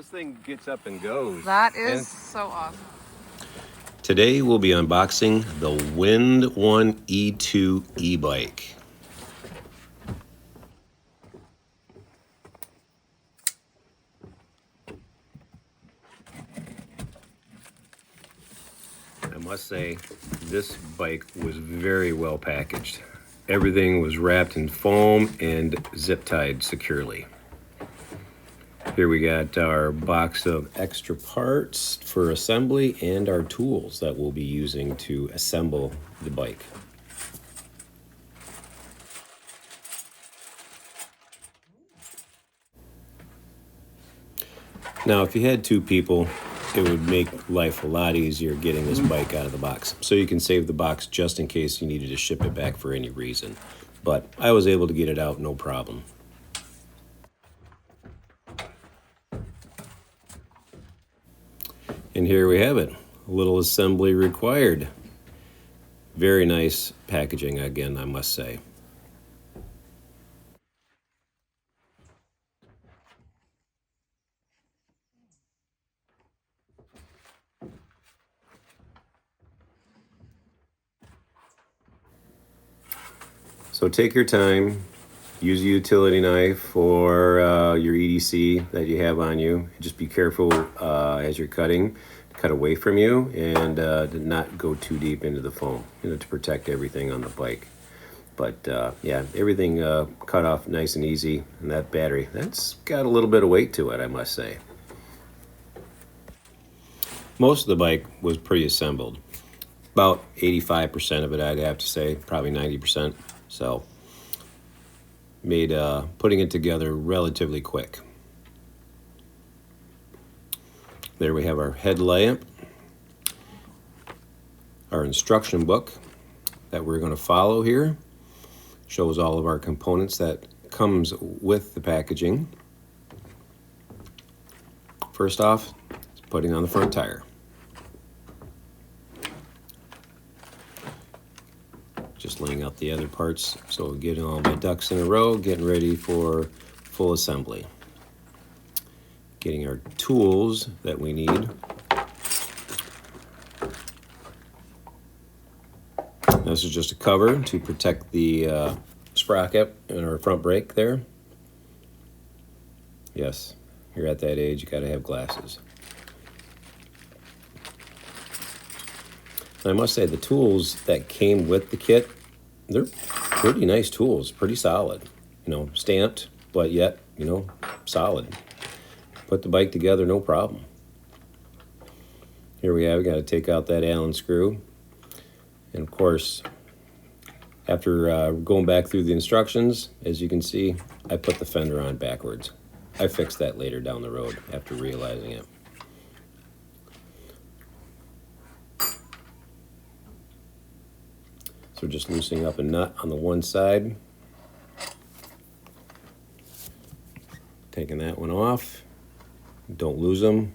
this thing gets up and goes. That is so awesome. Today we'll be unboxing the WINDONE E2 e-bike. I must say, this bike was very well packaged. Everything was wrapped in foam and zip tied securely. Here we got our box of extra parts for assembly and our tools that we'll be using to assemble the bike. Now, if you had two people, it would make life a lot easier getting this bike out of the box. So you can save the box just in case you needed to ship it back for any reason. But I was able to get it out no problem. And here we have it, a little assembly required. Very nice packaging again, I must say. So take your time, use a utility knife or your EDC that you have on you. Just be careful as you're cutting, cut away from you and to not go too deep into the foam, to protect everything on the bike. But yeah, everything cut off nice and easy. And that battery, that's got a little bit of weight to it, I must say. Most of the bike was pre-assembled. About 85% of it, I'd have to say, probably 90%. So made putting it together relatively quick. There we have our headlamp, our instruction book that we're going to follow here. Shows all of our components that comes with the packaging. First off, putting on the front tire. Just laying out the other parts, so getting all my ducks in a row, getting ready for full assembly. Getting our tools that we need. This is just a cover to protect the sprocket and our front brake there. Yes, you're at that age, you gotta have glasses. I must say the tools that came with the kit, they're pretty nice tools, pretty solid. Stamped, but yet, solid. Put the bike together, no problem. Here we have, we got to take out that Allen screw. And of course, after going back through the instructions, as you can see, I put the fender on backwards. I fixed that later down the road after realizing it. So just loosening up a nut on the one side. Taking that one off. Don't lose them.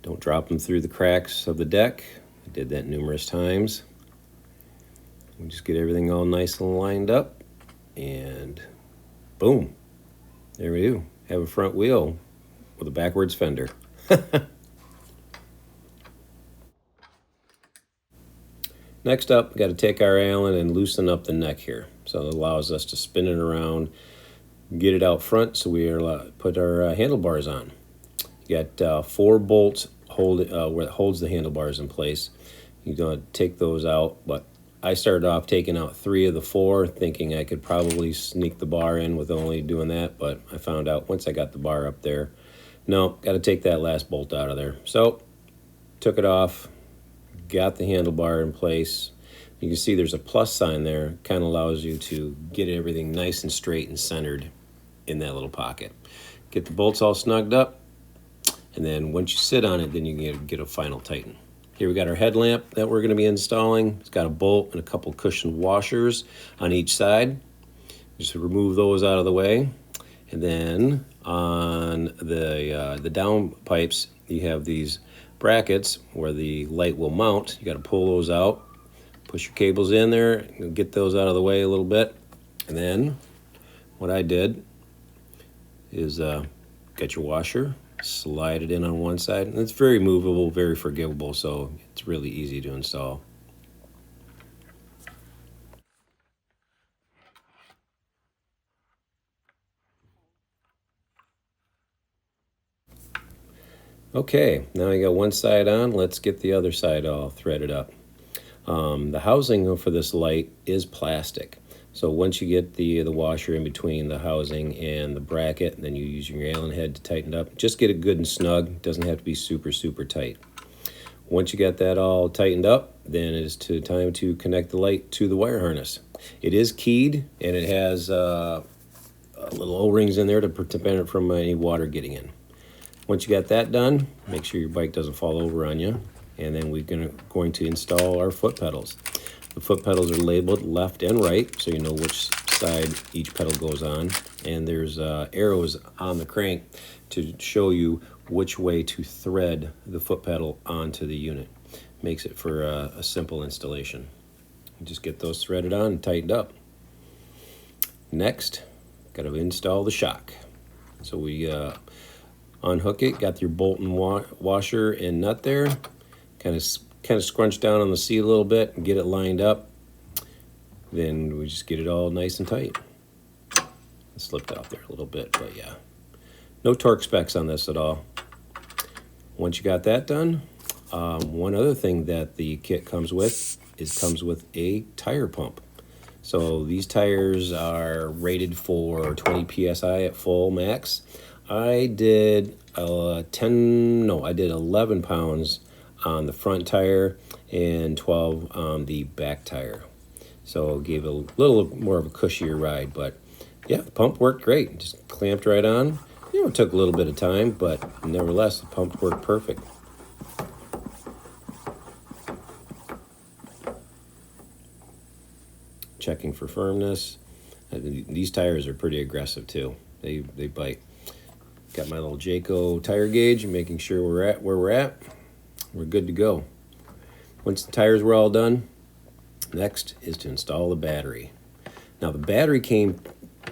Don't drop them through the cracks of the deck. I did that numerous times. We just get everything all nice and lined up. And boom. There we do. Have a front wheel with a backwards fender. Next up, we've got to take our Allen and loosen up the neck here. So it allows us to spin it around, get it out front so we are put our handlebars on. You got 4 bolts where it holds the handlebars in place. You're going to take those out, but I started off taking out 3 of the 4, thinking I could probably sneak the bar in with only doing that, but I found out once I got the bar up there, no, got to take that last bolt out of there. So, took it off. Got the handlebar in place. You can see there's a plus sign there. Kind of allows you to get everything nice and straight and centered in that little pocket. Get the bolts all snugged up, and then once you sit on it, then you can get a final tighten. Here we got our headlamp that we're going to be installing. It's got a bolt and a couple cushion washers on each side. Just remove those out of the way. And then on the down pipes, you have these brackets where the light will mount. You got to pull those out, push your cables in there, get those out of the way a little bit. And then what I did is get your washer, slide it in on one side. And it's very movable, very forgivable, so it's really easy to install. Okay, now I got one side on. Let's get the other side all threaded up. The housing for this light is plastic. So once you get the washer in between the housing and the bracket, then you use your Allen head to tighten it up. Just get it good and snug. It doesn't have to be super, super tight. Once you got that all tightened up, then it's time to connect the light to the wire harness. It is keyed, and it has little O-rings in there to prevent it from any water getting in. Once you got that done, make sure your bike doesn't fall over on you. And then we're going to install our foot pedals. The foot pedals are labeled left and right, so you know which side each pedal goes on. And there's arrows on the crank to show you which way to thread the foot pedal onto the unit. Makes it for a simple installation. Just get those threaded on and tightened up. Next, got to install the shock. So we unhook it, got your bolt and washer and nut there. Kind of scrunch down on the seat a little bit and get it lined up. Then we just get it all nice and tight. It slipped out there a little bit, but yeah. No torque specs on this at all. Once you got that done, one other thing that the kit comes with comes with a tire pump. So these tires are rated for 20 psi at full max. I did 11 pounds on the front tire and 12 on the back tire. So it gave a little more of a cushier ride, but yeah, the pump worked great. Just clamped right on. It took a little bit of time, but nevertheless, the pump worked perfect. Checking for firmness. These tires are pretty aggressive too. They bite. Got my little Jayco tire gauge, making sure we're at where we're at. We're good to go. Once the tires were all done, next is to install the battery. Now the battery came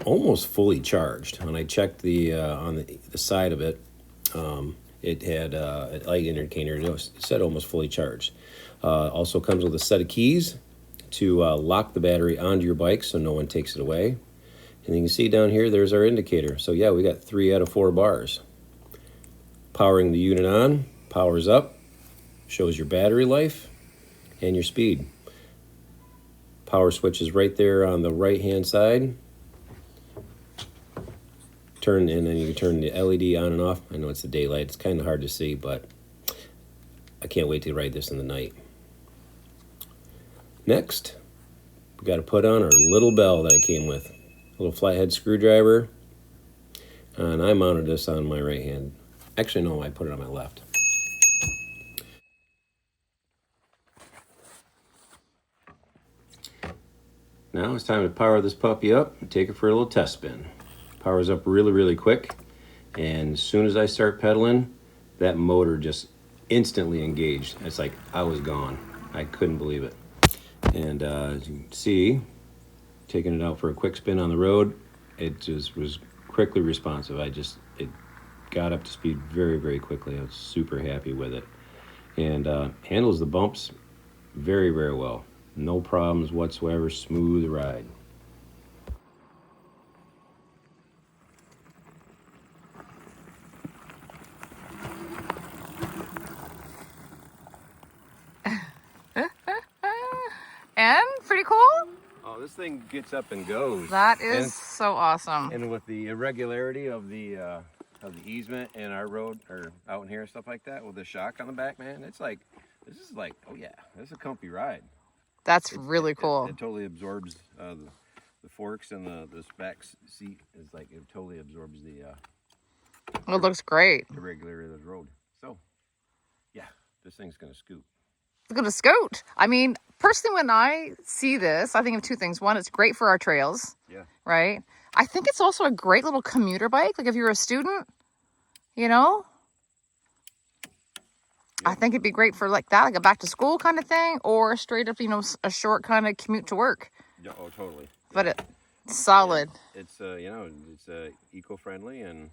almost fully charged. When I checked the on the side of it, it had a light indicator. It said almost fully charged. Also comes with a set of keys to lock the battery onto your bike so no one takes it away. And you can see down here, there's our indicator. So yeah, we got 3 out of 4 bars. Powering the unit on, powers up, shows your battery life and your speed. Power switch is right there on the right hand side. And then you can turn the LED on and off. I know it's the daylight, it's kind of hard to see, but I can't wait to ride this in the night. Next, we got to put on our little bell that it came with. A little flathead screwdriver. And I mounted this on my right hand. Actually, no, I put it on my left. Now it's time to power this puppy up and take it for a little test spin. Powers up really, really quick. And as soon as I start pedaling, that motor just instantly engaged. It's like I was gone. I couldn't believe it. And as you can see, taking it out for a quick spin on the road, it just was quickly responsive. It got up to speed very, very quickly. I was super happy with it. And handles the bumps very, very well. No problems whatsoever, smooth ride. And pretty cool. Oh, this thing gets up and goes. That is so awesome. And with the irregularity of the easement and our road or out in here and stuff like that, with the shock on the back, man, it's like this is like, oh yeah, this is a comfy ride. That's really cool. It totally absorbs the forks and this back seat is like it totally absorbs the. It looks great. Irregularity of the road. So, yeah, this thing's gonna scoot. It's gonna scoot. I mean, personally, when I see this, I think of two things. One, it's great for our trails. Yeah. Right. I think it's also a great little commuter bike. Like if you're a student, you know. Yeah. I think it'd be great for like that, like a back to school kind of thing, or straight up, you know, a short kind of commute to work. Yeah, oh, totally. But it's solid. Yeah. It's it's eco-friendly and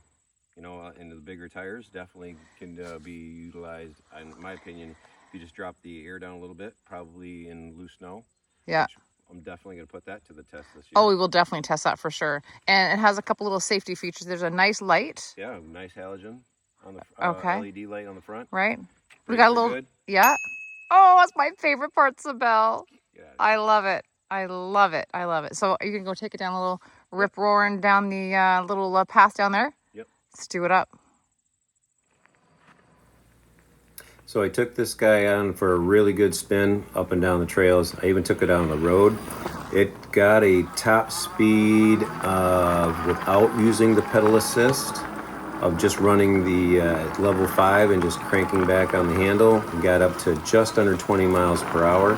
you know, into the bigger tires, definitely can be utilized, in my opinion, if you just drop the air down a little bit, probably in loose snow, Yeah. which I'm definitely going to put that to the test this Oh, year. we will definitely test that for sure. And it has a couple little safety features. There's a nice light. Yeah, nice halogen on the Okay. LED light on the front. Right. We Brakes got a are little, good. yeah. Oh, that's my favorite part, Sabelle. Get out of I here. love it. I love it. I love it. So you can go take it down a little Yep. rip roaring down the little path down there. Yep. Let's do it up. So I took this guy on for a really good spin up and down the trails. I even took it on the road. It got a top speed without using the pedal assist of just running the level 5 and just cranking back on the handle. Got up to just under 20 miles per hour.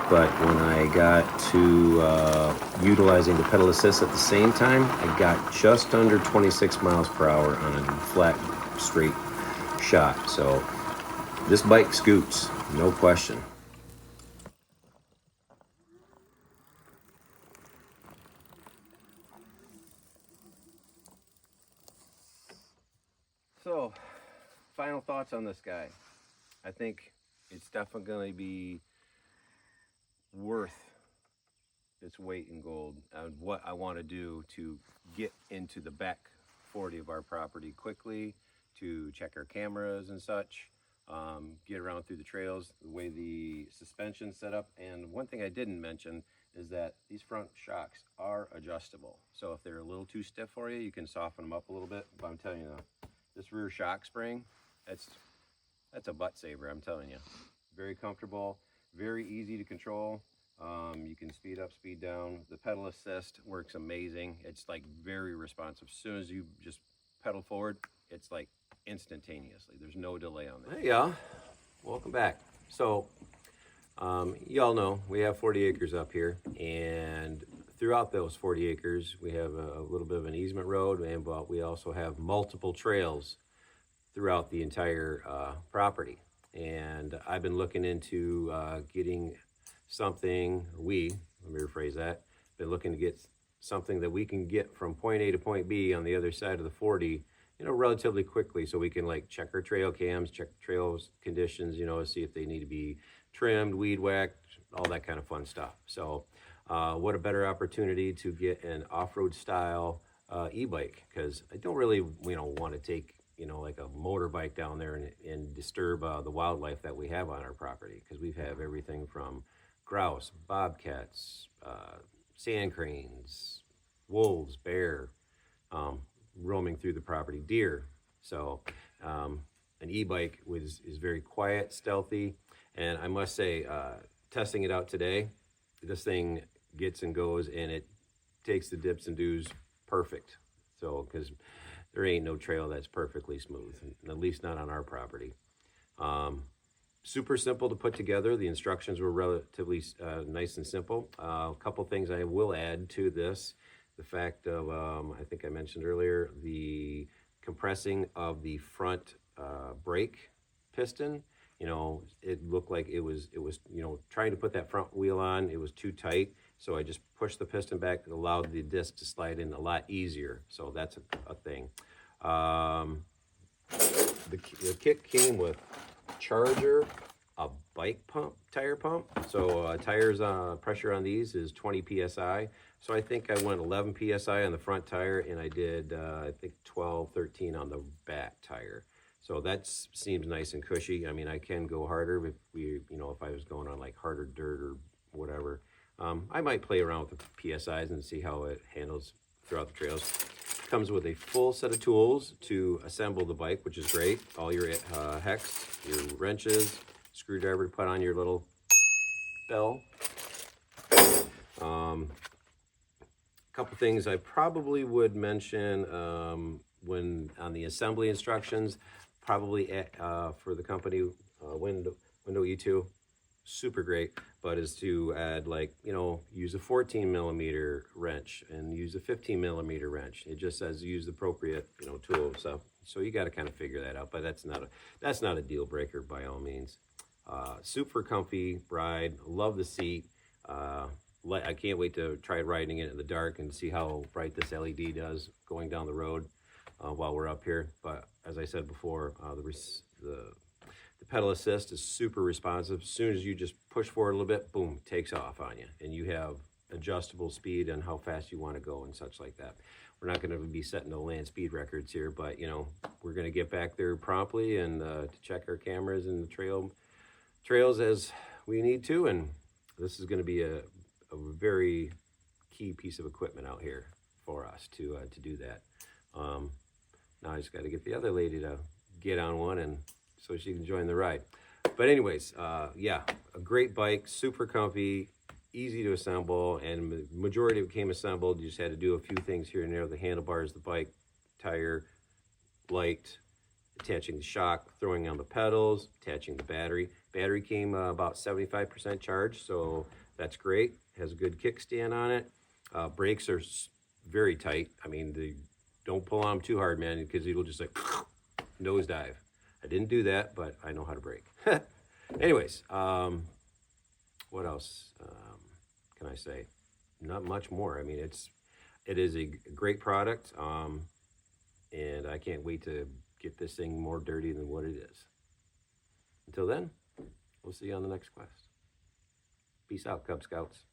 But when I got to utilizing the pedal assist at the same time, I got just under 26 miles per hour on a flat, straight shot. So this bike scoots, no question. So, final thoughts on this guy. I think it's definitely going to be worth its weight in gold and what I want to do to get into the back 40 of our property quickly, to check our cameras and such, get around through the trails, the way the suspension's set up. And one thing I didn't mention is that these front shocks are adjustable. So if they're a little too stiff for you, you can soften them up a little bit. But I'm telling you, this rear shock spring, that's a butt saver, I'm telling you. Very comfortable, very easy to control. You can speed up, speed down. The pedal assist works amazing. It's like very responsive. As soon as you just pedal forward, it's like instantaneously. There's no delay on that. Hey y'all, welcome back. So, y'all know we have 40 acres up here, and throughout those 40 acres, we have a little bit of an easement road, and but we also have multiple trails throughout the entire property. And I've been looking into getting something, let me rephrase that, been looking to get something that we can get from point A to point B on the other side of the 40, you know, relatively quickly, so we can like check our trail cams, check trails conditions, you know, see if they need to be trimmed, weed whacked, all that kind of fun stuff. So what a better opportunity to get an off-road style e-bike, because I don't really, you know, want to take, you know, like a motorbike down there and disturb the wildlife that we have on our property, because we have everything from grouse, bobcats, sand cranes, wolves, bear, roaming through the property, deer. So an e-bike is very quiet, stealthy, and I must say, testing it out today, this thing gets and goes, and it takes the dips and doos perfect. So, because there ain't no trail that's perfectly smooth, at least not on our property. Super simple to put together. The instructions were relatively nice and simple. A couple things I will add to this. The fact of, I think I mentioned earlier, the compressing of the front brake piston. You know, it looked like it was, you know, trying to put that front wheel on, it was too tight. So I just pushed the piston back. It allowed the disc to slide in a lot easier. So that's a thing. The kit came with charger, a bike pump, tire pump. So tires pressure on these is 20 psi. So I think I went 11 psi on the front tire, and I did I think 12, 13 on the back tire. So that seems nice and cushy. I mean, I can go harder if if I was going on like harder dirt or whatever. I might play around with the PSIs and see how it handles throughout the trails. Comes with a full set of tools to assemble the bike, which is great. All your hex, your wrenches, screwdriver to put on your little bell. Couple things I probably would mention when on the assembly instructions, probably for the company WINDONE E2, super great, but is to add, like, use a 14 millimeter wrench and use a 15 millimeter wrench. It just says use the appropriate tool. So you got to kind of figure that out, but that's not a deal breaker by all means. Super comfy ride. Love the seat. I can't wait to try riding it in the dark and see how bright this LED does going down the road. while we're up here. But as I said before, the pedal assist is super responsive. As soon as you just push forward a little bit, boom, takes off on you, and you have adjustable speed and how fast you want to go and such like that. We're not going to be setting no land speed records here, but you know, we're going to get back there promptly and to check our cameras and the trails as we need to. And this is going to be a very key piece of equipment out here for us to do that. Now I just got to get the other lady to get on one and so she can join the ride. But anyways, yeah, a great bike, super comfy, easy to assemble, and the majority of it came assembled. You just had to do a few things here and there: the handlebars, the bike, tire, light, attaching the shock, throwing on the pedals, attaching the battery. Battery came about 75% charged, so that's great. Has a good kickstand on it. Brakes are very tight. I mean, don't pull on them too hard, man, because it'll just like nosedive. I didn't do that, but I know how to brake. Anyways, what else can I say? Not much more. I mean, it is a great product, and I can't wait to get this thing more dirty than what it is. Until then, we'll see you on the next quest. Peace out, Cub Scouts.